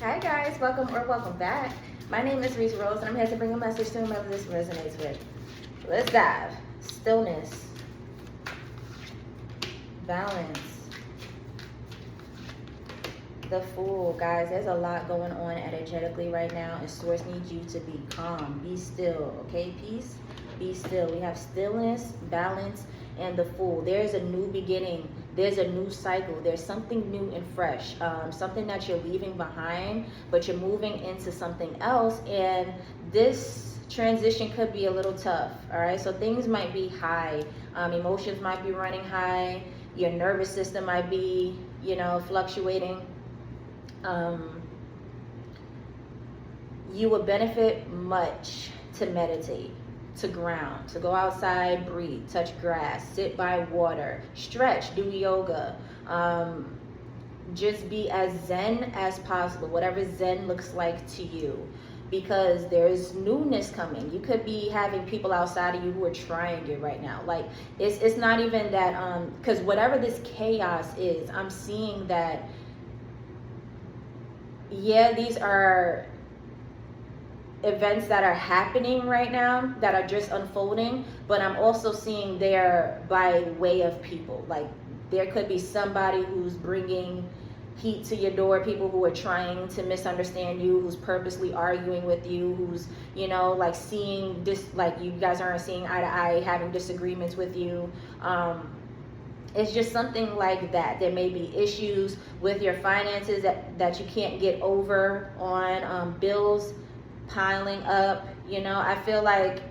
Hi guys, welcome back. My name is Rees and I'm here to bring a message to whomever this resonates with. Let's dive. Stillness, balance, the Fool. Guys, there's a lot going on energetically right now, and Source needs you to be calm. Be still, okay? Peace, be still. We have stillness, balance, and the Fool. There's a new beginning. There's a new cycle. There's something new and fresh, something that you're leaving behind, but you're moving into something else. And this transition could be a little tough. All right, so things might be high, emotions might be running high, your nervous system might be, fluctuating. You would benefit much to meditate, to ground, to go outside, breathe, touch grass, sit by water, stretch, do yoga, just be as zen as possible, whatever zen looks like to you, because there's newness coming. You could be having people outside of you who are trying it right now. Like, it's not even that, because whatever this chaos is, I'm seeing that, yeah, these are events that are happening right now that are just unfolding, but I'm also seeing they're by way of people. Like, there could be somebody who's bringing heat to your door, people who are trying to misunderstand you, who's purposely arguing with you, who's, like seeing this, like you guys aren't seeing eye to eye, having disagreements with you. It's just something like that. There may be issues with your finances that you can't get over on, bills piling up. I feel like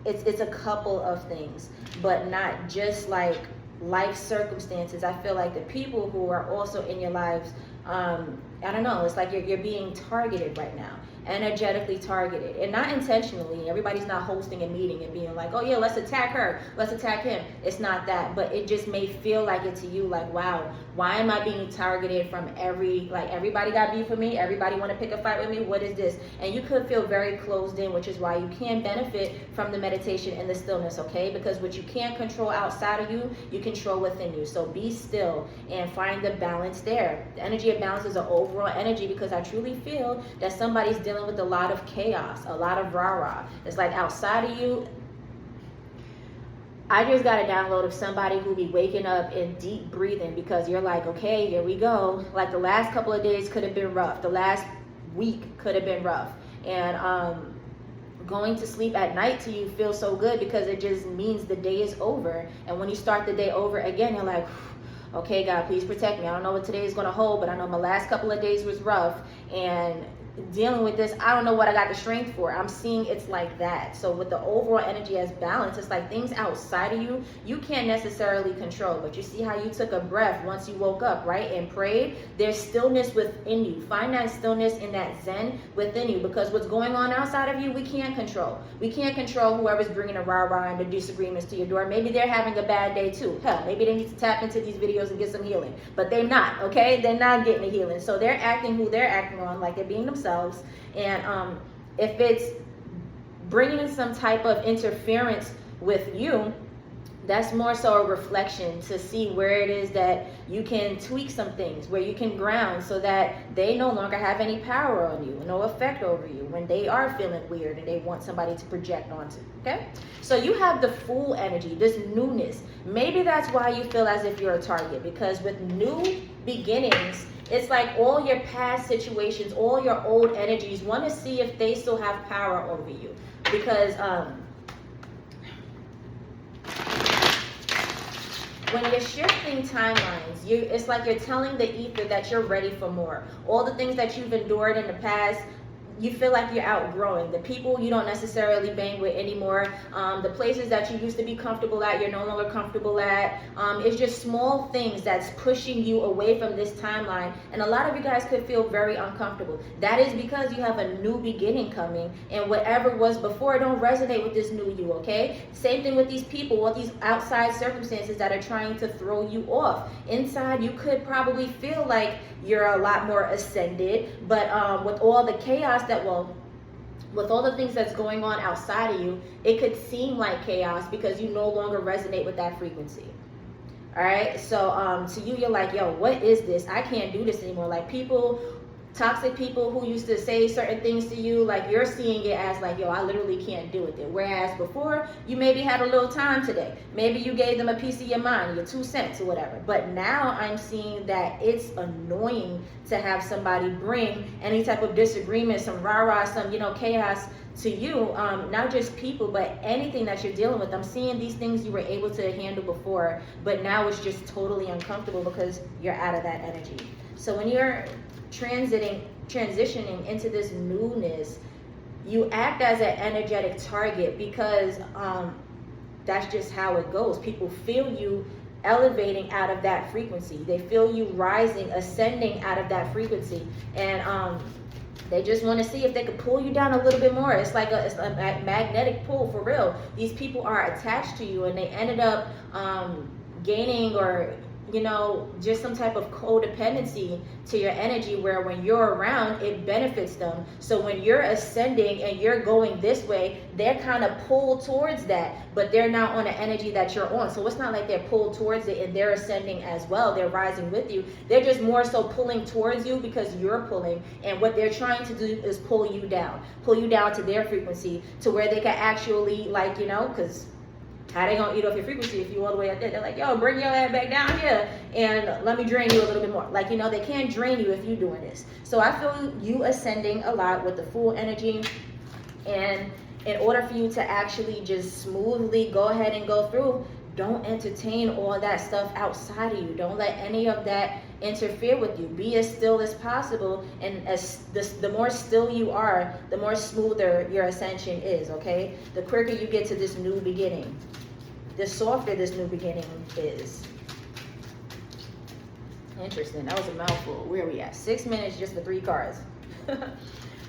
it's a couple of things, but not just like life circumstances. I feel like the people who are also in your lives, I don't know, it's like you're being targeted right now, energetically targeted, and not intentionally. Everybody's not hosting a meeting and being like, oh yeah, let's attack her, let's attack him. It's not that, but it just may feel like it to you, like, wow, why am I being targeted from everybody got beef with me, everybody want to pick a fight with me, what is this? And you could feel very closed in, which is why you can benefit from the meditation and the stillness, okay? Because what you can't control outside of you, you control within you. So be still and find the balance there. The energy of balance is an overall energy, because I truly feel that somebody's dealing with a lot of chaos, a lot of rah-rah. It's like outside of you. I just got a download of somebody who be waking up and deep breathing, because you're like, okay, here we go. Like, the last couple of days could have been rough. The last week could have been rough. And going to sleep at night to you feels so good, because it just means the day is over. And when you start the day over again, you're like, okay, God, please protect me. I don't know what today is going to hold, but I know my last couple of days was rough. And dealing with this, I don't know what I got the strength for. I'm seeing it's like that. So with the overall energy as balance, it's like things outside of you, you can't necessarily control. But you see how you took a breath once you woke up, right? And prayed. There's stillness within you. Find that stillness in that zen within you, because what's going on outside of you, we can't control. We can't control whoever's bringing a rah-rah and the disagreements to your door. Maybe they're having a bad day too. Hell, maybe they need to tap into these videos and get some healing. But they're not, okay? They're not getting the healing. So they're acting who they're acting on, like they're being themselves. And if it's bringing in some type of interference with you, that's more so a reflection to see where it is that you can tweak some things, where you can ground, so that they no longer have any power on you, no effect over you when they are feeling weird and they want somebody to project onto. Okay, so you have the Fool energy, this newness. Maybe that's why you feel as if you're a target, because with new beginnings, it's like all your past situations, all your old energies want to see if they still have power over you. Because when you're shifting timelines, it's like you're telling the ether that you're ready for more. All the things that you've endured in the past, you feel like you're outgrowing. The people you don't necessarily bang with anymore, the places that you used to be comfortable at, you're no longer comfortable at. It's just small things that's pushing you away from this timeline, and a lot of you guys could feel very uncomfortable. That is because you have a new beginning coming, and whatever was before don't resonate with this new you, okay? Same thing with these people, all these outside circumstances that are trying to throw you off. Inside, you could probably feel like you're a lot more ascended, but with all the chaos with all the things that's going on outside of you, it could seem like chaos because you no longer resonate with that frequency. All right, so to you, you're like, yo, what is this? I can't do this anymore. Like, people toxic people who used to say certain things to you, like you're seeing it as like, yo, I literally can't deal with it. Whereas before, you maybe had a little time today. Maybe you gave them a piece of your mind, your 2 cents or whatever. But now I'm seeing that it's annoying to have somebody bring any type of disagreement, some rah-rah, some, chaos to you, not just people, but anything that you're dealing with. I'm seeing these things you were able to handle before, but now it's just totally uncomfortable because you're out of that energy. So when you're transitioning into this newness, you act as an energetic target because that's just how it goes. People feel you elevating out of that frequency. They feel you rising, ascending out of that frequency, and they just want to see if they could pull you down a little bit more. It's a magnetic pull for real. These people are attached to you, and they ended up gaining or just some type of codependency to your energy, where when you're around, it benefits them. So when you're ascending and you're going this way, they're kind of pulled towards that, but they're not on the energy that you're on. So it's not like they're pulled towards it and they're ascending as well. They're rising with you. They're just more so pulling towards you because you're pulling. And what they're trying to do is pull you down to their frequency, to where they can actually, because how they gonna eat off your frequency if you all the way up there? They're like, yo, bring your ass back down here and let me drain you a little bit more. They can't drain you if you're doing this. So I feel you ascending a lot with the full energy. And in order for you to actually just smoothly go ahead and go through, don't entertain all that stuff outside of you. Don't let any of that interfere with you. Be as still as possible, and the more still you are, the more smoother your ascension is, okay? The quicker you get to this new beginning, the softer this new beginning is. Interesting. That was a mouthful. Where are we at? 6 minutes just for 3 cards.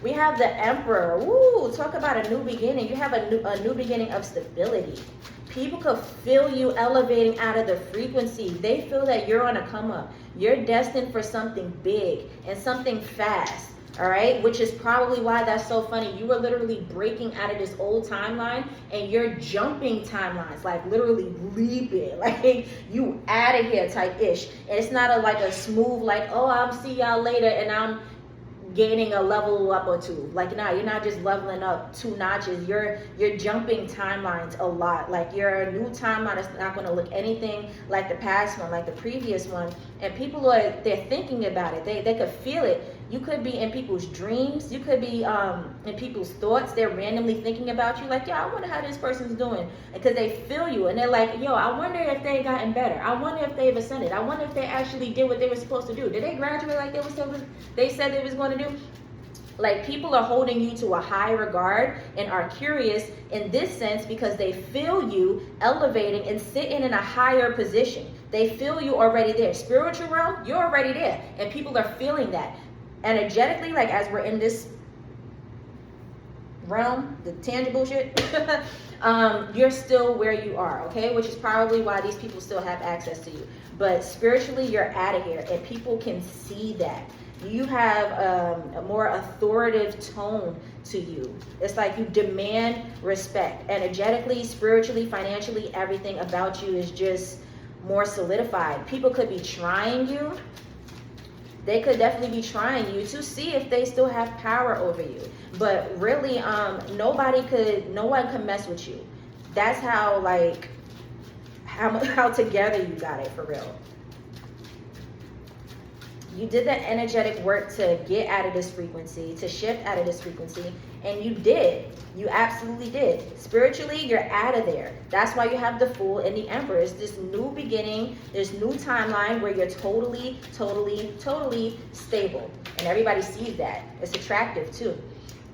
We have the Emperor. Woo! Talk about a new beginning. You have a new beginning of stability. People could feel you elevating out of the frequency. They feel that you're on a come up. You're destined for something big and something fast. All right, which is probably why that's so funny. You were literally breaking out of this old timeline and you're jumping timelines, like literally leaping, like you out of here type ish. And it's not a smooth, oh, I'll see y'all later and I'm gaining a level up or 2. You're not just leveling up 2 notches. You're jumping timelines a lot. Your new timeline is not going to look anything like the past one, like the previous one. And people they're thinking about it. They could feel it. You could be in people's dreams. You could be in people's thoughts. They're randomly thinking about you. Yo, I wonder how this person's doing. Because they feel you. And they're like, yo, I wonder if they gotten better. I wonder if they've ascended. I wonder if they actually did what they were supposed to do. Did they graduate like they said they was going to do? People are holding you to a high regard and are curious in this sense because they feel you elevating and sitting in a higher position. They feel you already there. Spiritual realm, you're already there. And people are feeling that. Energetically, as we're in this realm, the tangible shit, you're still where you are, okay? Which is probably why these people still have access to you. But spiritually, you're out of here, and people can see that. You have a more authoritative tone to you. It's like you demand respect. Energetically, spiritually, financially, everything about you is just more solidified. People could be trying you. They could definitely be trying you to see if they still have power over you. But really, no one can mess with you. That's how how together you got it for real. You did that energetic work to get out of this frequency, to shift out of this frequency, and you did. You absolutely did. Spiritually, you're out of there. That's why you have the Fool and the Emperor. It's this new beginning, this new timeline where you're totally, totally, totally stable. And everybody sees that. It's attractive too.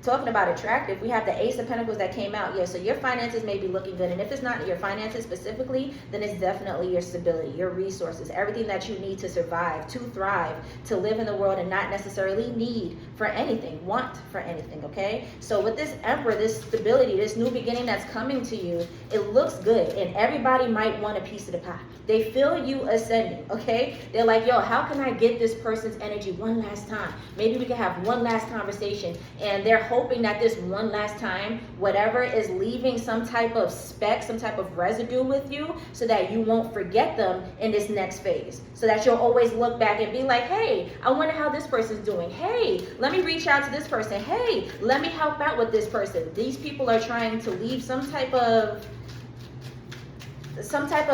Talking about attractive, we have the Ace of Pentacles that came out. Yeah, so your finances may be looking good. And if it's not your finances specifically, then it's definitely your stability, your resources, everything that you need to survive, to thrive, to live in the world and not necessarily need for anything, want for anything, okay? So with this Emperor, this stability, this new beginning that's coming to you, it looks good. And everybody might want a piece of the pie. They feel you ascending, okay? They're like, yo, how can I get this person's energy one last time? Maybe we can have one last conversation. And they're hoping that this one last time, whatever is leaving some type of speck, some type of residue with you, so that you won't forget them in this next phase. So that you'll always look back and be like, hey, I wonder how this person's doing. Hey, let me reach out to this person. Hey, let me help out with this person. These people are trying to leave some type of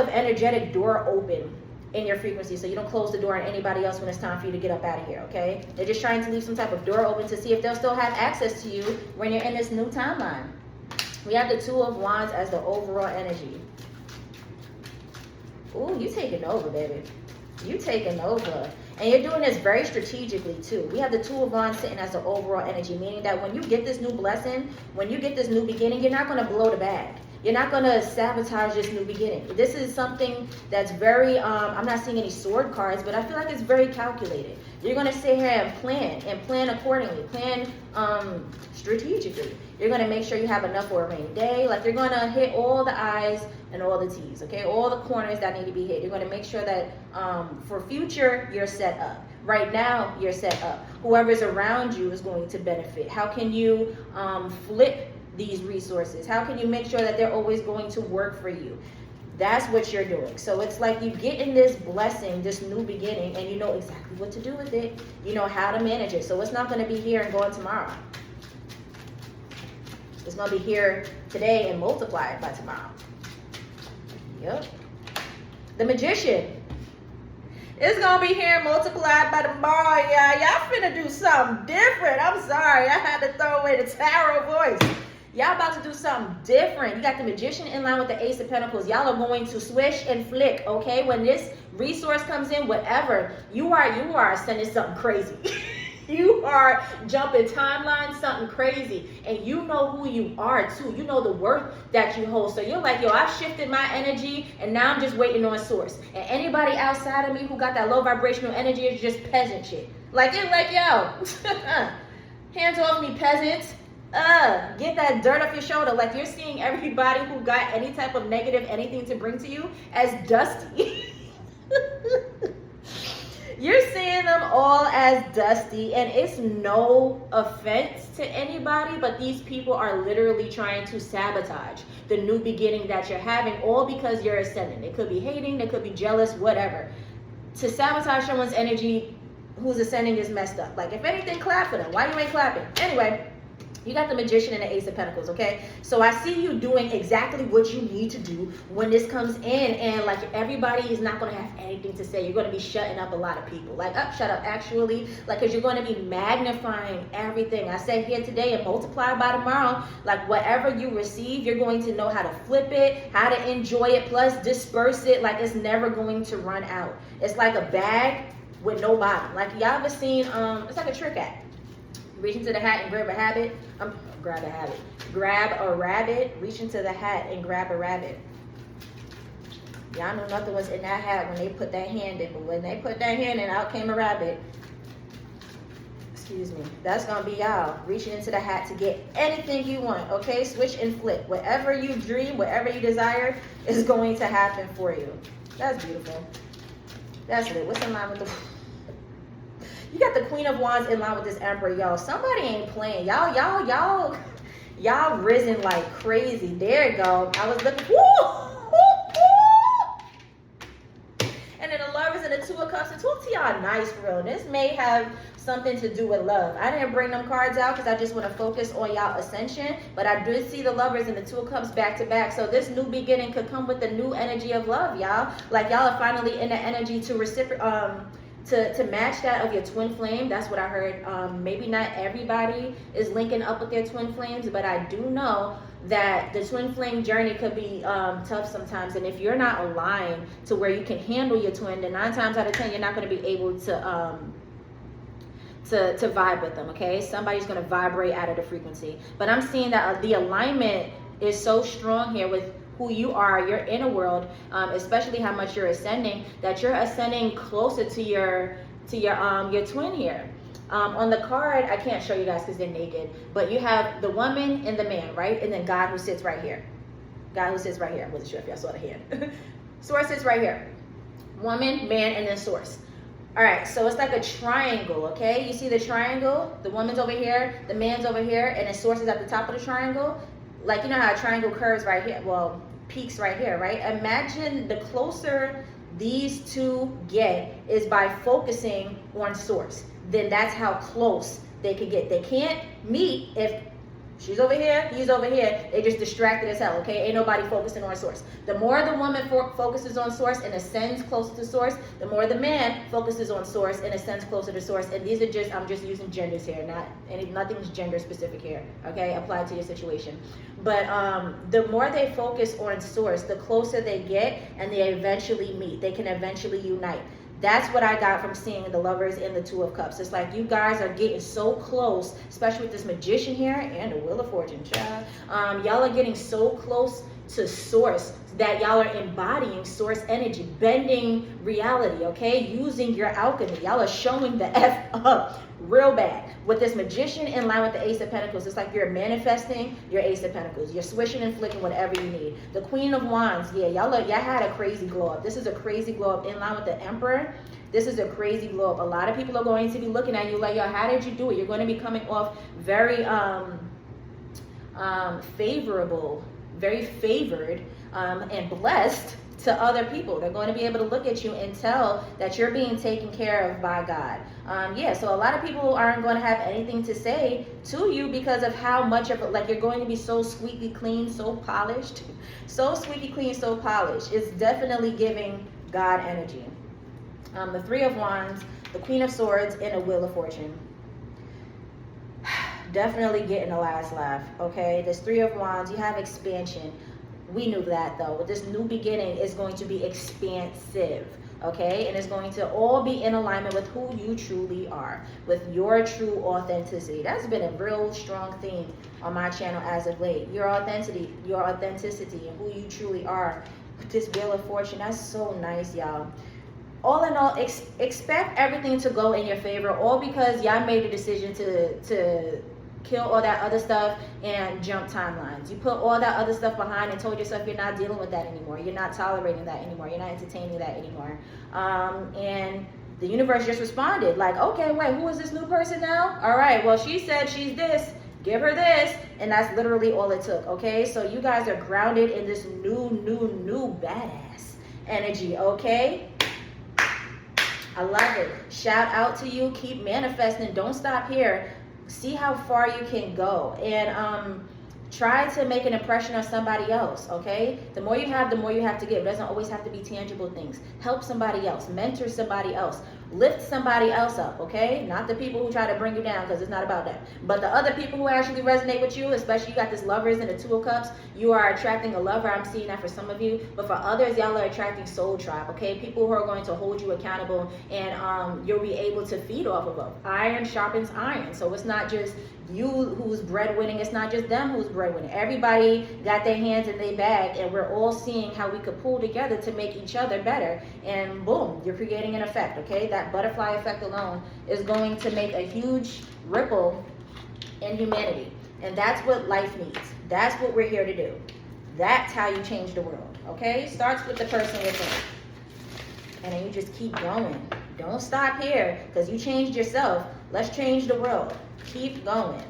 energetic door open in your frequency, so you don't close the door on anybody else when it's time for you to get up out of here, okay? They're just trying to leave some type of door open to see if they'll still have access to you when you're in this new timeline. We have the Two of Wands as the overall energy. Ooh, you taking over, baby. You taking over. And you're doing this very strategically too. We have the Two of Wands sitting as the overall energy, meaning that when you get this new blessing, when you get this new beginning, you're not going to blow the bag. You're not going to sabotage this new beginning. This is something that's very, I'm not seeing any sword cards, but I feel like it's very calculated. You're going to sit here and plan accordingly, plan strategically. You're going to make sure you have enough for a rainy day. Like, you're going to hit all the I's and all the T's, okay? All the corners that need to be hit. You're going to make sure that for future, you're set up. Right now, you're set up. Whoever's around you is going to benefit. How can you flip these resources? How can you make sure that they're always going to work for you? That's what you're doing. So it's like you get in this blessing, this new beginning, and you know exactly what to do with it. You know how to manage it. So it's not going to be here and gone tomorrow. It's going to be here today and multiplied by tomorrow. Yep. The Magician. It's going to be here and multiplied by tomorrow, y'all. Y'all finna do something different. I'm sorry. I had to throw away the tarot voice. Y'all about to do something different. You got the Magician in line with the Ace of Pentacles. Y'all are going to swish and flick, okay? When this resource comes in, whatever, you are sending something crazy. You are jumping timelines, something crazy. And you know who you are, too. You know the worth that you hold. So you're like, yo, I shifted my energy, and now I'm just waiting on source. And anybody outside of me who got that low vibrational energy is just peasant shit. Like, it's like, yo, hands off me, peasants. Get that dirt off your shoulder. Like, you're seeing everybody who got any type of negative anything to bring to you as dusty. You're seeing them all as dusty, and it's no offense to anybody, but these people are literally trying to sabotage the new beginning that you're having, all because you're ascending. They could be hating, they could be jealous, whatever. To sabotage someone's energy who's ascending is messed up. Like, if anything, clap for them. Why you ain't clapping? Anyway, you got the Magician and the Ace of Pentacles, okay? So I see you doing exactly what you need to do when this comes in, and like, everybody is not going to have anything to say. You're going to be shutting up a lot of people. Like, shut up, actually. Like, because you're going to be magnifying everything. I said here today and multiply by tomorrow. Like, whatever you receive, you're going to know how to flip it, how to enjoy it, plus disperse it. Like, it's never going to run out. It's like a bag with no bottom. Like, y'all ever seen, it's like a trick act. Reach into the hat and grab a rabbit. Grab a rabbit. Reach into the hat and grab a rabbit. Y'all know nothing was in that hat when they put that hand in, but when they put that hand in, out came a rabbit. Excuse me. That's gonna be y'all reaching into the hat to get anything you want. Okay, switch and flip. Whatever you dream, whatever you desire, is going to happen for you. That's beautiful. That's lit. What's in line with the? You got the Queen of Wands in line with this Emperor, y'all. Somebody ain't playing. Y'all risen like crazy. There you go. I was looking. And then the Lovers and the Two of Cups. The Two of y'all nice for real. This may have something to do with love. I didn't bring them cards out because I just want to focus on y'all ascension. But I did see the Lovers and the Two of Cups back to back. So this new beginning could come with the new energy of love, y'all. Like, y'all are finally in the energy to reciprocate. To match that of your twin flame. That's what I heard. Maybe not everybody is linking up with their twin flames, but I do know that the twin flame journey could be tough sometimes. And if you're not aligned to where you can handle your twin, then 9 times out of 10, you're not going to be able to vibe with them, okay? Somebody's going to vibrate out of the frequency. But I'm seeing that the alignment is so strong here with who you are, your inner world, especially how much you're ascending, that you're ascending closer to your twin here. On the card, I can't show you guys because they're naked, but you have the woman and the man, right? And then God who sits right here. God who sits right here. I wasn't sure if y'all saw the hand. Source sits right here. Woman, man, and then source. All right, so it's like a triangle, okay? You see the triangle? The woman's over here, the man's over here, and the source is at the top of the triangle. Like, you know how a triangle curves right here? Well, peaks right here, right? Imagine the closer these two get is by focusing on source. Then that's how close they could get. They can't meet if she's over here, he's over here. They just distracted as hell, okay? Ain't nobody focusing on source. The more the woman focuses on source and ascends closer to source, the more the man focuses on source and ascends closer to source. And these are just, I'm just using genders here, nothing's gender specific here, okay? Applied to your situation. But the more they focus on source, the closer they get, and they eventually meet. They can eventually unite. That's what I got from seeing the Lovers in the Two of Cups. It's like you guys are getting so close, especially with this Magician here and the Wheel of Fortune, child. Y'all are getting so close to source that y'all are embodying source energy, bending reality, okay? Using your alchemy. Y'all are showing the F up real bad. With this Magician in line with the Ace of Pentacles, it's like you're manifesting your Ace of Pentacles. You're swishing and flicking whatever you need. The Queen of Wands, yeah, y'all had a crazy glow up. This is a crazy glow up in line with the Emperor. This is a crazy glow up. A lot of people are going to be looking at you like, yo, how did you do it? You're going to be coming off very favorable, very favored and blessed to other people. They're going to be able to look at you and tell that you're being taken care of by God. Yeah, so a lot of people aren't going to have anything to say to you because of how much of it, like you're going to be so squeaky clean, so polished, so squeaky clean, so polished. It's definitely giving God energy. The Three of Wands, the Queen of Swords, and a Wheel of Fortune. Definitely getting a last laugh, okay? This Three of Wands, you have expansion. We knew that though. With this new beginning, it's going to be expansive, okay? And it's going to all be in alignment with who you truly are, with your true authenticity. That's been a real strong theme on my channel as of late. Your authenticity, and who you truly are. With this Wheel of Fortune, that's so nice, y'all. All in all, expect everything to go in your favor, all because y'all made a decision to kill all that other stuff and jump timelines. You put all that other stuff behind and told yourself you're not dealing with that anymore. You're not tolerating that anymore. You're not entertaining that anymore. And the universe just responded like, okay, wait, who is this new person now? All right, well, she said she's this. Give her this. And that's literally all it took, okay? So you guys are grounded in this new badass energy, okay? I love it. Shout out to you. Keep manifesting. Don't stop here. See how far you can go, and try to make an impression on somebody else, okay? The more you have, the more you have to give. It doesn't always have to be tangible things. Help somebody else, mentor somebody else, lift somebody else up, okay? Not the people who try to bring you down, because it's not about that. But the other people who actually resonate with you, especially you got this Lovers and the Two of Cups, you are attracting a lover. I'm seeing that for some of you. But for others, y'all are attracting soul tribe, okay? People who are going to hold you accountable, and you'll be able to feed off of them. Iron sharpens iron. So it's not just you who's breadwinning. It's not just them who's breadwinning. Everybody got their hands in their bag, and we're all seeing how we could pull together to make each other better. And boom, you're creating an effect, okay? That butterfly effect alone is going to make a huge ripple in humanity. And that's what life needs. That's what we're here to do. That's how you change the world, okay? Starts with the person within. And then you just keep going. Don't stop here, because you changed yourself. Let's change the world. Keep going.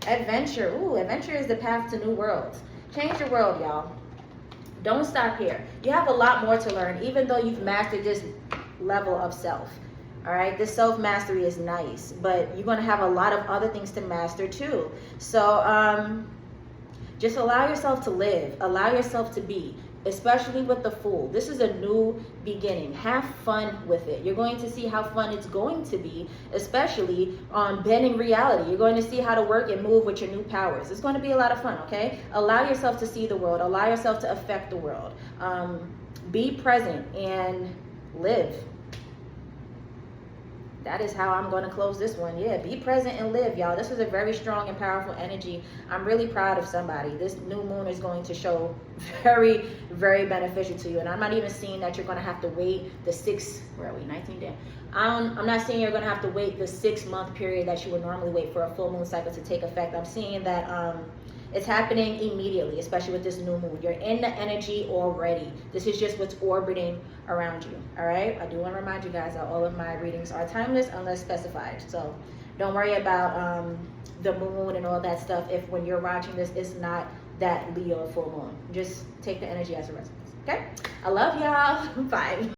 Adventure. Ooh, adventure is the path to new worlds. Change your world, y'all. Don't stop here. You have a lot more to learn, even though you've mastered this level of self. All right, this self-mastery is nice, but you're going to have a lot of other things to master too. So just allow yourself to live. Allow yourself to be. Especially with the Fool. This is a new beginning. Have fun with it. You're going to see how fun it's going to be, especially on bending reality. You're going to see how to work and move with your new powers. It's going to be a lot of fun, okay? Allow yourself to see the world. Allow yourself to affect the world. Be present and live. That is how I'm going to close this one. Yeah, be present and live, y'all. This is a very strong and powerful energy. I'm really proud of somebody. This new moon is going to show very, very beneficial to you. And I'm not even seeing that you're going to have to wait the 19 days. I'm not saying you're going to have to wait the 6 month period that you would normally wait for a full moon cycle to take effect. I'm seeing that It's happening immediately, especially with this new moon. You're in the energy already. This is just what's orbiting around you. All right. I do want to remind you guys that all of my readings are timeless unless specified. So don't worry about the moon and all that stuff. If when you're watching this, it's not that Leo full moon. Just take the energy as it resonates. Okay. I love y'all. Bye.